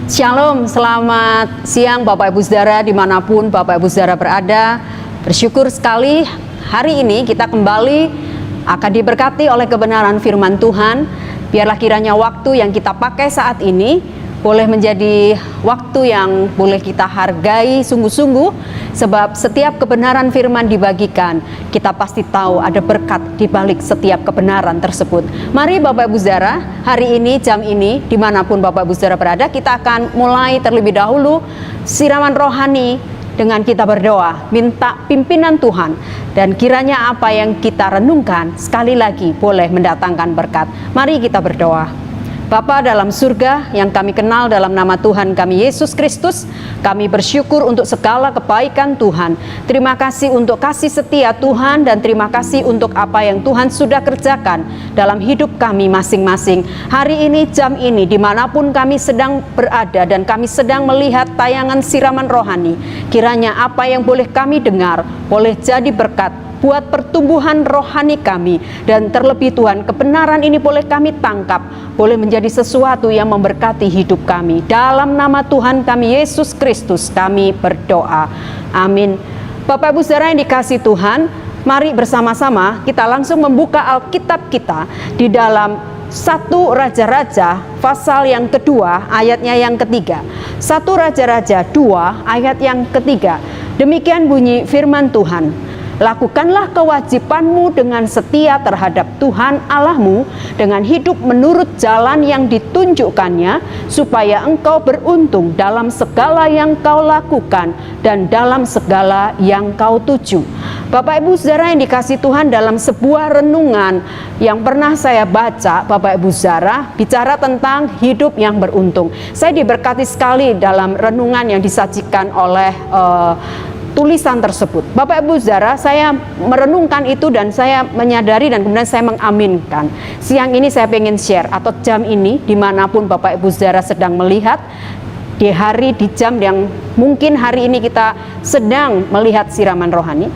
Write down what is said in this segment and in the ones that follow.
Shalom, selamat siang Bapak Ibu Saudara dimanapun Bapak Ibu Saudara berada. Bersyukur sekali hari ini kita kembali akan diberkati oleh kebenaran firman Tuhan. Biarlah kiranya waktu yang kita pakai saat ini boleh menjadi waktu yang boleh kita hargai sungguh-sungguh, sebab setiap kebenaran firman dibagikan, kita pasti tahu ada berkat di balik setiap kebenaran tersebut. Mari Bapak Ibu Saudara, hari ini, jam ini, dimanapun Bapak Ibu Saudara berada, kita akan mulai terlebih dahulu siraman rohani dengan kita berdoa, minta pimpinan Tuhan, dan kiranya apa yang kita renungkan sekali lagi boleh mendatangkan berkat. Mari kita berdoa. Bapa dalam surga yang kami kenal dalam nama Tuhan kami Yesus Kristus, kami bersyukur untuk segala kebaikan Tuhan. Terima kasih untuk kasih setia Tuhan, dan terima kasih untuk apa yang Tuhan sudah kerjakan dalam hidup kami masing-masing. Hari ini, jam ini, dimanapun kami sedang berada dan kami sedang melihat tayangan siraman rohani, kiranya apa yang boleh kami dengar boleh jadi berkat buat pertumbuhan rohani kami, dan terlebih Tuhan, kebenaran ini boleh kami tangkap, boleh menjadi sesuatu yang memberkati hidup kami. Dalam nama Tuhan kami Yesus Kristus kami berdoa, amin. Bapak Ibu Saudara yang dikasihi Tuhan, mari bersama-sama kita langsung membuka Alkitab kita di dalam 1 Raja-Raja pasal yang kedua ayatnya yang ketiga. 1 Raja-Raja 2 ayat yang ketiga. Demikian bunyi firman Tuhan. Lakukanlah kewajibanmu dengan setia terhadap Tuhan Allahmu, dengan hidup menurut jalan yang ditunjukkannya, supaya engkau beruntung dalam segala yang kau lakukan dan dalam segala yang kau tuju. Bapak Ibu Saudara yang dikasihi Tuhan, dalam sebuah renungan yang pernah saya baca, Bapak Ibu Saudara, bicara tentang hidup yang beruntung. Saya diberkati sekali dalam renungan yang disajikan oleh tulisan tersebut. Bapak Ibu Saudara, saya merenungkan itu dan saya menyadari dan kemudian saya mengaminkan. Siang ini saya pengen share, atau jam ini, dimanapun Bapak Ibu Saudara sedang melihat, di hari, di jam yang mungkin hari ini kita sedang melihat siraman rohani.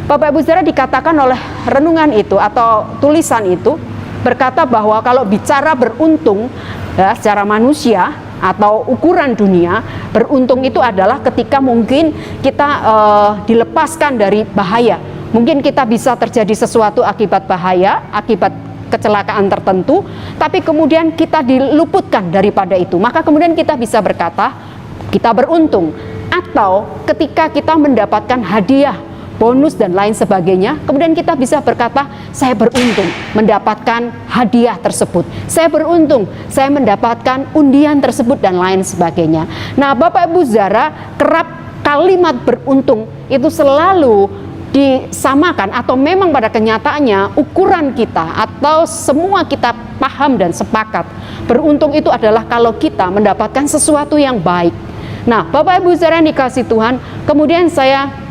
Bapak Ibu Saudara, dikatakan oleh renungan itu atau tulisan itu berkata bahwa kalau bicara beruntung ya, secara manusia atau ukuran dunia, beruntung itu adalah ketika mungkin kita dilepaskan dari bahaya. Mungkin kita bisa terjadi sesuatu akibat bahaya, akibat kecelakaan tertentu, tapi kemudian kita diluputkan daripada itu. Maka kemudian kita bisa berkata, kita beruntung. Atau ketika kita mendapatkan hadiah, bonus dan lain sebagainya, kemudian kita bisa berkata, saya beruntung mendapatkan hadiah tersebut, saya beruntung saya mendapatkan undian tersebut dan lain sebagainya. Nah Bapak Ibu Saudara, kerap kalimat beruntung itu selalu disamakan, atau memang pada kenyataannya ukuran kita atau semua kita paham dan sepakat, beruntung itu adalah kalau kita mendapatkan sesuatu yang baik. Nah Bapak Ibu Saudara yang dikasihi Tuhan, kemudian saya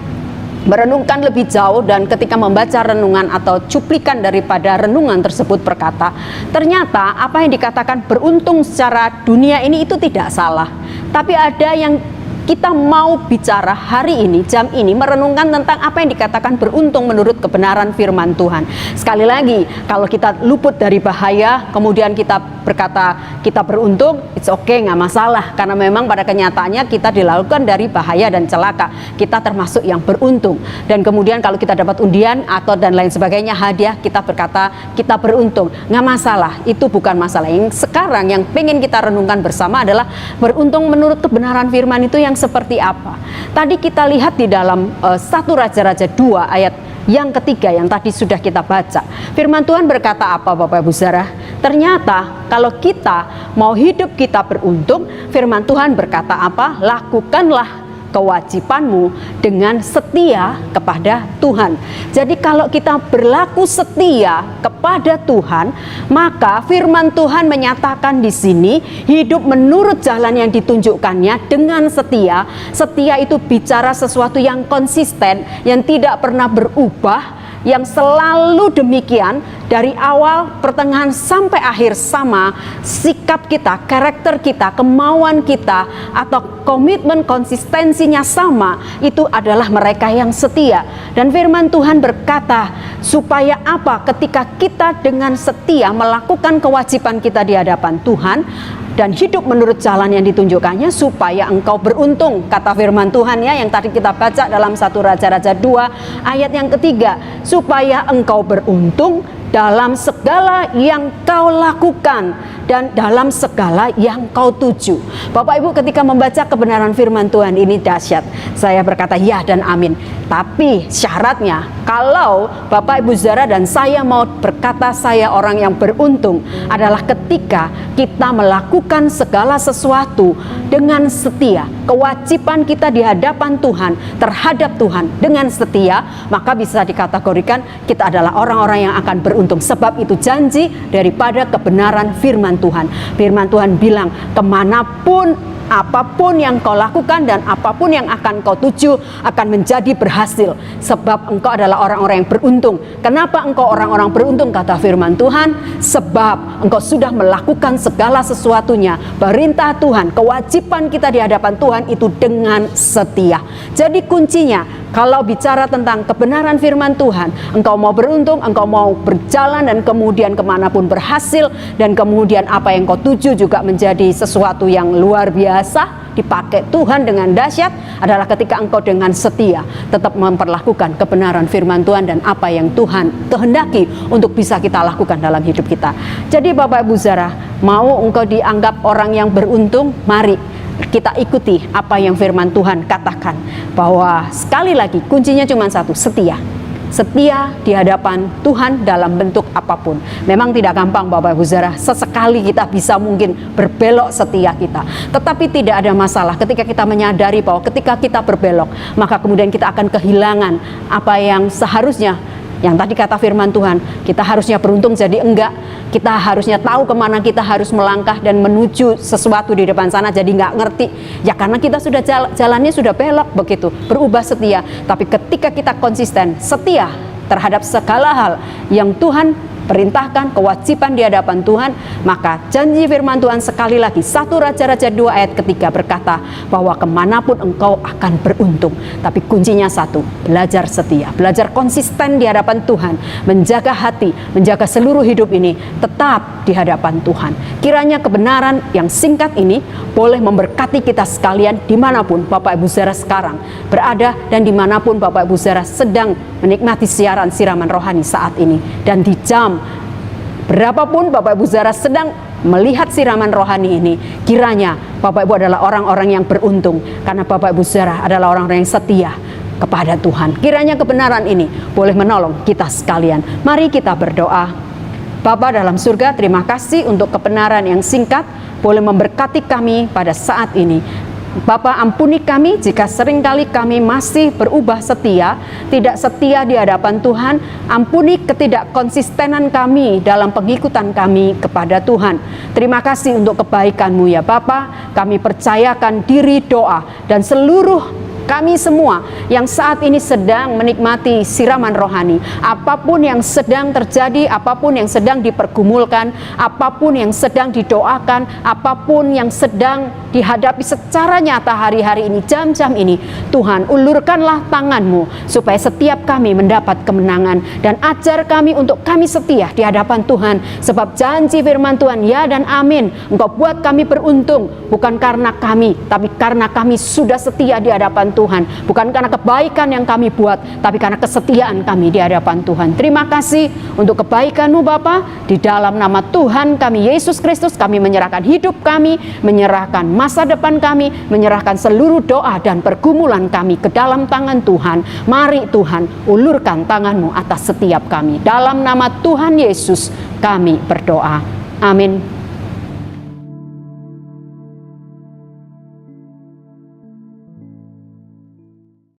merenungkan lebih jauh, dan ketika membaca renungan atau cuplikan daripada renungan tersebut berkata, ternyata apa yang dikatakan beruntung secara dunia ini itu tidak salah. Tapi ada yang kita mau bicara hari ini, jam ini, merenungkan tentang apa yang dikatakan beruntung menurut kebenaran firman Tuhan. Sekali lagi, kalau kita luput dari bahaya, kemudian kita berkata kita beruntung, it's okay, nggak masalah, karena memang pada kenyataannya kita dilakukan dari bahaya dan celaka, kita termasuk yang beruntung. Dan kemudian kalau kita dapat undian atau dan lain sebagainya, hadiah, kita berkata kita beruntung, nggak masalah, itu bukan masalah. Yang sekarang yang pengen kita renungkan bersama adalah beruntung menurut kebenaran firman itu yang seperti apa. Tadi kita lihat di dalam 1 Raja-Raja 2 ayat yang ketiga yang tadi sudah kita baca. Firman Tuhan berkata apa Bapak Ibu Saudara? Ternyata kalau kita mau hidup kita beruntung, firman Tuhan berkata apa? Lakukanlah kewajibanmu dengan setia kepada Tuhan. Jadi kalau kita berlaku setia kepada Tuhan, maka firman Tuhan menyatakan di sini hidup menurut jalan yang ditunjukkannya dengan setia. Setia itu bicara sesuatu yang konsisten, yang tidak pernah berubah, yang selalu demikian dari awal, pertengahan sampai akhir sama. Sikap kita, karakter kita, kemauan kita, atau komitmen konsistensinya sama. Itu adalah mereka yang setia. Dan firman Tuhan berkata Supaya apa? Ketika kita dengan setia melakukan kewajiban kita di hadapan Tuhan dan hidup menurut jalan yang ditunjukkannya, supaya engkau beruntung. Kata firman Tuhan ya, yang tadi kita baca dalam 1 Raja-Raja 2 ayat yang ketiga, supaya engkau beruntung dalam segala yang kau lakukan dan dalam segala yang kau tuju. Bapak Ibu, ketika membaca kebenaran firman Tuhan ini dahsyat. Saya berkata ya dan amin. Tapi syaratnya, kalau Bapak Ibu Saudara dan saya mau berkata saya orang yang beruntung, adalah ketika kita melakukan segala sesuatu dengan setia. Kewajiban kita di hadapan Tuhan, terhadap Tuhan dengan setia, maka bisa dikategorikan kita adalah orang-orang yang akan beruntung. Sebab itu janji daripada kebenaran firman Tuhan. Firman Tuhan bilang, kemanapun, apapun yang kau lakukan dan apapun yang akan kau tuju akan menjadi berhasil. Sebab engkau adalah orang-orang yang beruntung. Kenapa engkau orang-orang beruntung? Kata firman Tuhan, sebab engkau sudah melakukan segala sesuatunya, perintah Tuhan, kewajiban kita di hadapan Tuhan itu dengan setia. Jadi kuncinya, kalau bicara tentang kebenaran firman Tuhan, engkau mau beruntung, engkau mau berjalan dan kemudian kemanapun berhasil, dan kemudian apa yang kau tuju juga menjadi sesuatu yang luar biasa, dipakai Tuhan dengan dahsyat, adalah ketika engkau dengan setia tetap memperlakukan kebenaran firman Tuhan dan apa yang Tuhan kehendaki untuk bisa kita lakukan dalam hidup kita. Jadi Bapak Ibu Saudara, mau engkau dianggap orang yang beruntung, mari kita ikuti apa yang firman Tuhan katakan, bahwa sekali lagi kuncinya cuma satu, setia. Setia di hadapan Tuhan dalam bentuk apapun. Memang tidak gampang Bapak Ibu Saudara, sesekali kita bisa mungkin berbelok setia kita, tetapi tidak ada masalah ketika kita menyadari bahwa ketika kita berbelok, maka kemudian kita akan kehilangan apa yang seharusnya. Yang tadi kata firman Tuhan, kita harusnya beruntung jadi enggak. Kita harusnya tahu kemana kita harus melangkah dan menuju sesuatu di depan sana, jadi enggak ngerti. Ya karena kita sudah jalannya sudah belok begitu, berubah setia. Tapi ketika kita konsisten, setia terhadap segala hal yang Tuhan perintahkan, kewajiban di hadapan Tuhan, maka janji firman Tuhan sekali lagi 1 Raja-Raja 2 ayat ketiga berkata bahwa kemanapun engkau akan beruntung. Tapi kuncinya satu, belajar setia, belajar konsisten di hadapan Tuhan, menjaga hati, menjaga seluruh hidup ini tetap di hadapan Tuhan. Kiranya kebenaran yang singkat ini boleh memberkati kita sekalian dimanapun Bapak Ibu Saudara sekarang berada, dan dimanapun Bapak Ibu Saudara sedang menikmati siaran siraman rohani saat ini, dan di jam berapapun Bapak Ibu Saudara sedang melihat siraman rohani ini, kiranya Bapak Ibu adalah orang-orang yang beruntung, karena Bapak Ibu Saudara adalah orang-orang yang setia kepada Tuhan. Kiranya kebenaran ini boleh menolong kita sekalian. Mari kita berdoa. Bapa dalam surga, terima kasih untuk kebenaran yang singkat boleh memberkati kami pada saat ini. Bapa, ampuni kami jika seringkali kami masih berubah setia, tidak setia di hadapan Tuhan. Ampuni ketidakkonsistenan kami dalam pengikutan kami kepada Tuhan. Terima kasih untuk kebaikan-Mu ya Bapa. Kami percayakan diri, doa, dan seluruh kami semua yang saat ini sedang menikmati siraman rohani, apapun yang sedang terjadi, apapun yang sedang dipergumulkan, apapun yang sedang didoakan, apapun yang sedang dihadapi secara nyata hari-hari ini, jam-jam ini, Tuhan ulurkanlah tangan-Mu supaya setiap kami mendapat kemenangan, dan ajar kami untuk kami setia di hadapan Tuhan, sebab janji firman Tuhan ya dan amin. Engkau buat kami beruntung, bukan karena kami, tapi karena kami sudah setia di hadapan Tuhan, bukan karena kebaikan yang kami buat, tapi karena kesetiaan kami di hadapan Tuhan. Terima kasih untuk kebaikan-Mu Bapa. Di dalam nama Tuhan kami Yesus Kristus, kami menyerahkan hidup kami, menyerahkan masa depan kami, menyerahkan seluruh doa dan pergumulan kami ke dalam tangan Tuhan. Mari Tuhan, ulurkan tangan-Mu atas setiap kami. Dalam nama Tuhan Yesus kami berdoa. Amin.